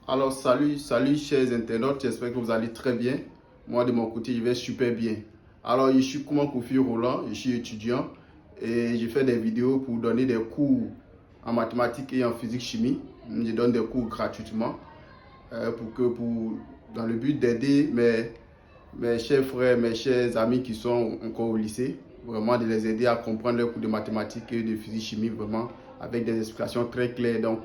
Alors salut chers internautes, j'espère que vous allez très bien. Moi de mon côté, je vais super bien. Alors je suis Kouma Kofi Roland, je suis étudiant et je fais des vidéos pour donner des cours en mathématiques et en physique-chimie. Je donne des cours gratuitement dans le but d'aider mes chers frères, mes chers amis qui sont encore au lycée, vraiment de les aider à comprendre les cours de mathématiques et de physique-chimie, vraiment avec des explications très claires. Donc,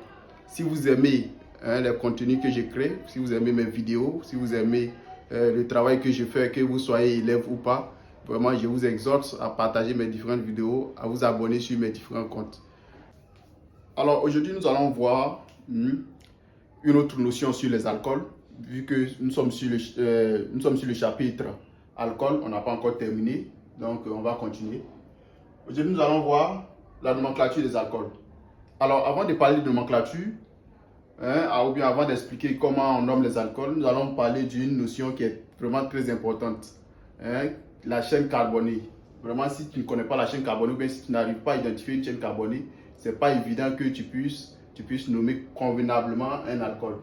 si vous aimez les contenus que je crée, si vous aimez mes vidéos, si vous aimez le travail que je fais, que vous soyez élève ou pas, vraiment, je vous exhorte à partager mes différentes vidéos, à vous abonner sur mes différents comptes. Alors, aujourd'hui, nous allons voir une autre notion sur les alcools. Vu que nous sommes sur le chapitre alcool, on n'a pas encore terminé, donc on va continuer. Aujourd'hui, nous allons voir la nomenclature des alcools. Alors, avant de parler de nomenclature, ou bien avant d'expliquer comment on nomme les alcools, nous allons parler d'une notion qui est vraiment très importante, la chaîne carbonée. Vraiment, si tu ne connais pas la chaîne carbonée, ou bien si tu n'arrives pas à identifier une chaîne carbonée, ce n'est pas évident que tu puisses nommer convenablement un alcool.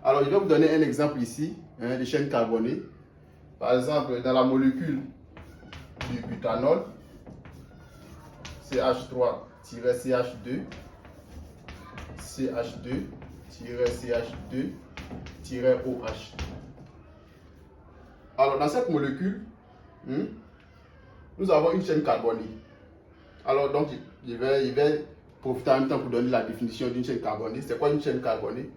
Alors, je vais vous donner un exemple ici, de chaîne carbonée. Par exemple, dans la molécule du butanol, CH3-CH2, CH2-CH2-OH. Alors, dans cette molécule, nous avons une chaîne carbonée. Alors, donc, je vais profiter en même temps pour donner la définition d'une chaîne carbonée. C'est quoi une chaîne carbonée?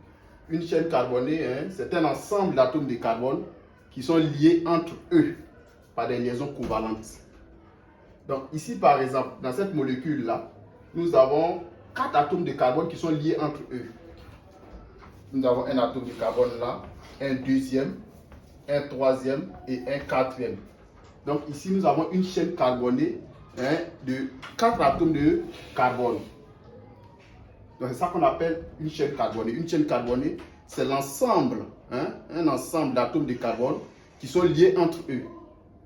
Une chaîne carbonée, c'est un ensemble d'atomes de carbone qui sont liés entre eux par des liaisons covalentes. Donc ici, par exemple, dans cette molécule-là, nous avons 4 atomes de carbone qui sont liés entre eux. Nous avons un atome de carbone là, un deuxième, un troisième et un quatrième. Donc ici, nous avons une chaîne carbonée de 4 atomes de carbone. Donc c'est ça qu'on appelle une chaîne carbonée. Une chaîne carbonée, c'est l'ensemble, un ensemble d'atomes de carbone qui sont liés entre eux.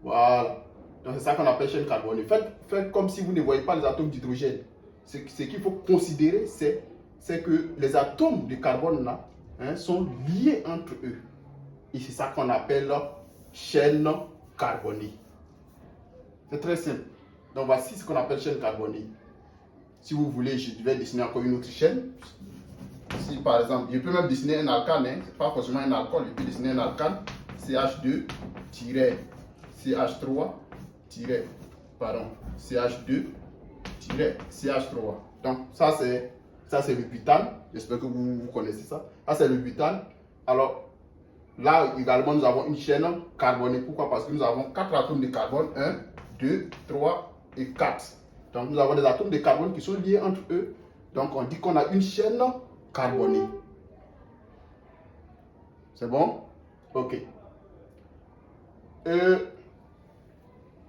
Voilà. Donc c'est ça qu'on appelle chaîne carbonée. Faites comme si vous ne voyez pas les atomes d'hydrogène. Ce qu'il faut considérer, c'est que les atomes de carbone là sont liés entre eux. Et c'est ça qu'on appelle chaîne carbonée. C'est très simple. Donc voici ce qu'on appelle chaîne carbonée. Si vous voulez, je vais dessiner encore une autre chaîne. Si par exemple, je peux même dessiner un alcane, c'est pas forcément un alcool, je peux dessiner un alcane, CH2-CH3. Donc ça c'est le butane. J'espère que vous connaissez ça. Ça c'est le butane. Alors là également nous avons une chaîne carbonée. Pourquoi? Parce que nous avons 4 atomes de carbone, 1, 2, 3 et 4. Donc nous avons des atomes de carbone qui sont liés entre eux. Donc on dit qu'on a une chaîne carbonée. C'est bon? Ok.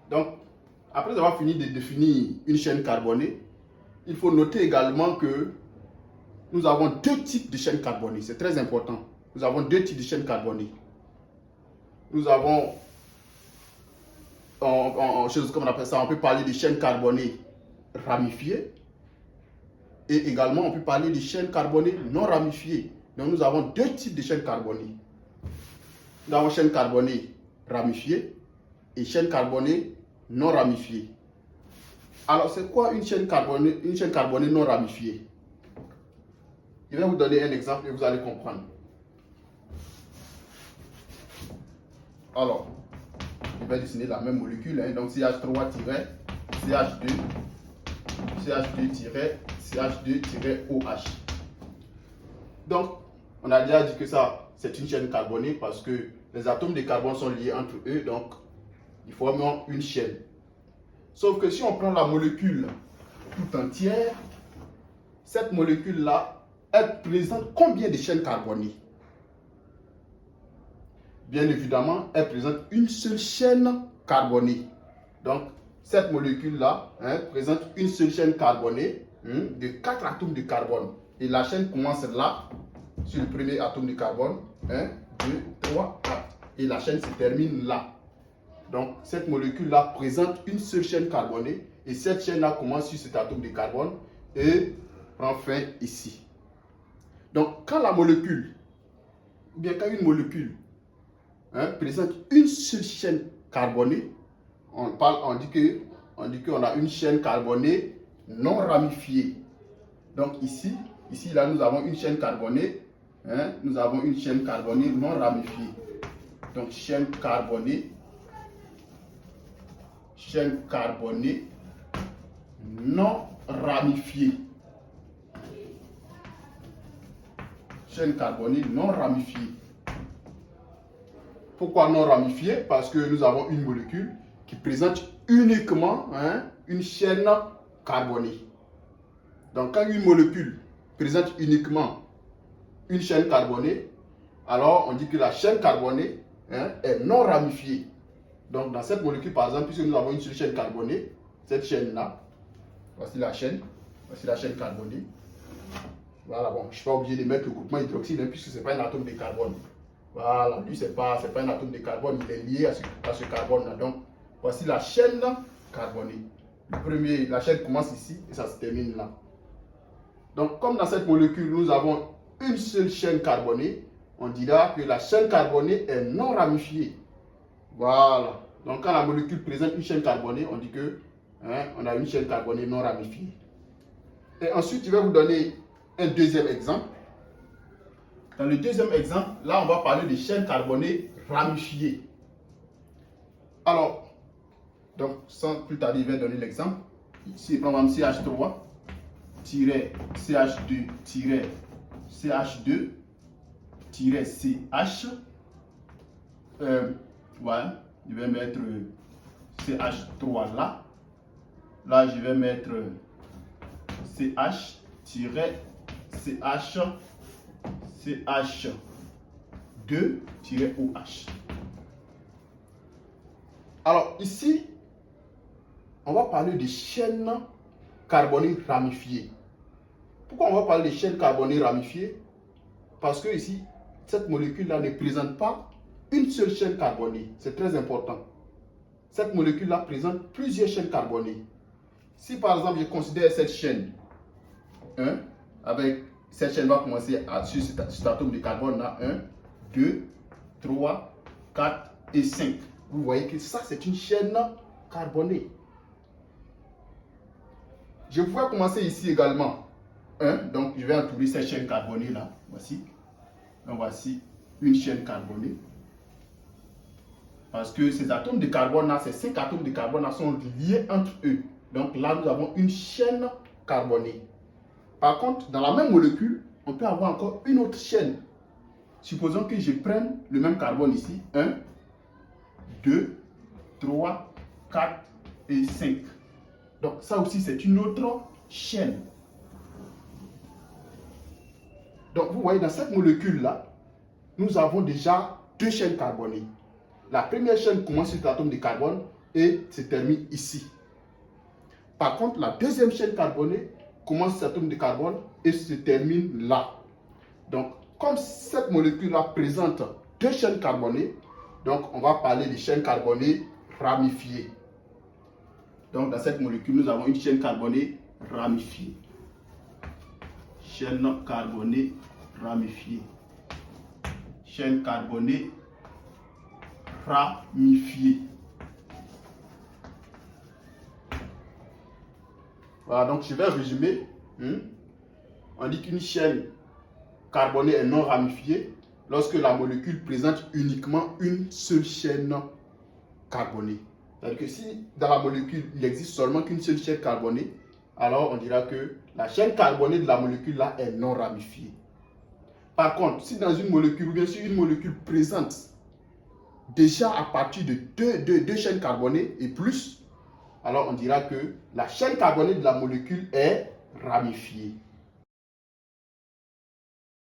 Donc, après avoir fini de définir une chaîne carbonée, il faut noter également que nous avons 2 types de chaînes carbonées. C'est très important. Nous avons 2 types de chaînes carbonées. Nous avons, comme on appelle ça, on peut parler de chaînes carbonées ramifiées. Et également, on peut parler de chaînes carbonées non ramifiées. Donc, nous avons 2 types de chaînes carbonées. Nous avons chaîne carbonée ramifiée et chaîne carbonée non ramifiée. Alors, c'est quoi une chaîne carbonée non ramifiée? Je vais vous donner un exemple et vous allez comprendre. Alors, je vais dessiner la même molécule, donc CH3-CH2-OH. Donc, on a déjà dit que ça, c'est une chaîne carbonée parce que les atomes de carbone sont liés entre eux, donc ils forment une chaîne. Sauf que si on prend la molécule tout entière, cette molécule-là, elle présente combien de chaînes carbonées? Bien évidemment, elle présente une seule chaîne carbonée. Donc, cette molécule-là présente une seule chaîne carbonée de 4 atomes de carbone. Et la chaîne commence là, sur le premier atome de carbone. 1, 2, 3, 4. Et la chaîne se termine là. Donc, cette molécule-là présente une seule chaîne carbonée. Et cette chaîne-là commence sur cet atome de carbone et prend fin ici. Donc, quand la molécule ou bien quand une molécule présente une seule chaîne carbonée, on dit qu'on a une chaîne carbonée non ramifiée. Donc ici là, nous avons une chaîne carbonée, nous avons une chaîne carbonée non ramifiée. Donc chaîne carbonée non ramifiée. Chaîne carbonée non ramifiée. Pourquoi non ramifiée? Parce que nous avons une molécule qui présente uniquement une chaîne carbonée. Donc quand une molécule présente uniquement une chaîne carbonée, alors on dit que la chaîne carbonée est non ramifiée. Donc dans cette molécule, par exemple, puisque nous avons une seule chaîne carbonée, cette chaîne-là, voici la chaîne carbonée. Voilà, bon, je ne suis pas obligé de mettre le groupement hydroxyle puisque ce n'est pas un atome de carbone. Voilà, lui, ce n'est pas un atome de carbone, il est lié à ce carbone-là. Donc, voici la chaîne carbonée. La chaîne commence ici et ça se termine là. Donc, comme dans cette molécule, nous avons une seule chaîne carbonée, on dira que la chaîne carbonée est non ramifiée. Voilà. Donc, quand la molécule présente une chaîne carbonée, on dit que on a une chaîne carbonée non ramifiée. Et ensuite, je vais vous donner un deuxième exemple. Dans le deuxième exemple, là, on va parler de chaînes carbonées ramifiées. Alors, donc, sans plus tarder, je vais donner l'exemple. Ici, par exemple, CH3-CH2-CH2-CH. Voilà, je vais mettre CH3 là. Là, je vais mettre CH-CH2-OH. Alors ici, on va parler de chaînes carbonées ramifiées. Pourquoi on va parler de chaînes carbonées ramifiées? Parce que ici, cette molécule-là ne présente pas une seule chaîne carbonée. C'est très important. Cette molécule-là présente plusieurs chaînes carbonées. Si par exemple, je considère cette chaîne, avec cette chaîne va commencer sur cet atome de carbone là, 1, 2, 3, 4 et 5. Vous voyez que ça, c'est une chaîne carbonée. Je pourrais commencer ici également. Donc, je vais entourer cette chaîne carbonée là. Voici. Donc, voici une chaîne carbonée. Parce que ces atomes de carbone là, ces 5 atomes de carbone là sont liés entre eux. Donc là, nous avons une chaîne carbonée. Par contre, dans la même molécule, on peut avoir encore une autre chaîne. Supposons que je prenne le même carbone ici. 1, 2, 3, 4 et 5. Donc ça aussi, c'est une autre chaîne. Donc vous voyez, dans cette molécule-là, nous avons déjà 2 chaînes carbonées. La première chaîne commence sur l'atome de carbone et se termine ici. Par contre, la deuxième chaîne carbonée commence sur l'atome de carbone et se termine là. Donc, comme cette molécule-là présente 2 chaînes carbonées, donc on va parler de chaînes carbonées ramifiées. Donc, dans cette molécule, nous avons une chaîne carbonée ramifiée. Chaîne carbonée ramifiée. Chaîne carbonée ramifiée. Voilà, donc je vais résumer. On dit qu'une chaîne carbonée est non ramifiée lorsque la molécule présente uniquement une seule chaîne carbonée. C'est-à-dire que si dans la molécule, il n'existe seulement qu'une seule chaîne carbonée, alors on dira que la chaîne carbonée de la molécule là est non ramifiée. Par contre, si dans une molécule, ou bien si une molécule présente déjà à partir de deux chaînes carbonées et plus, alors on dira que la chaîne carbonée de la molécule est ramifiée.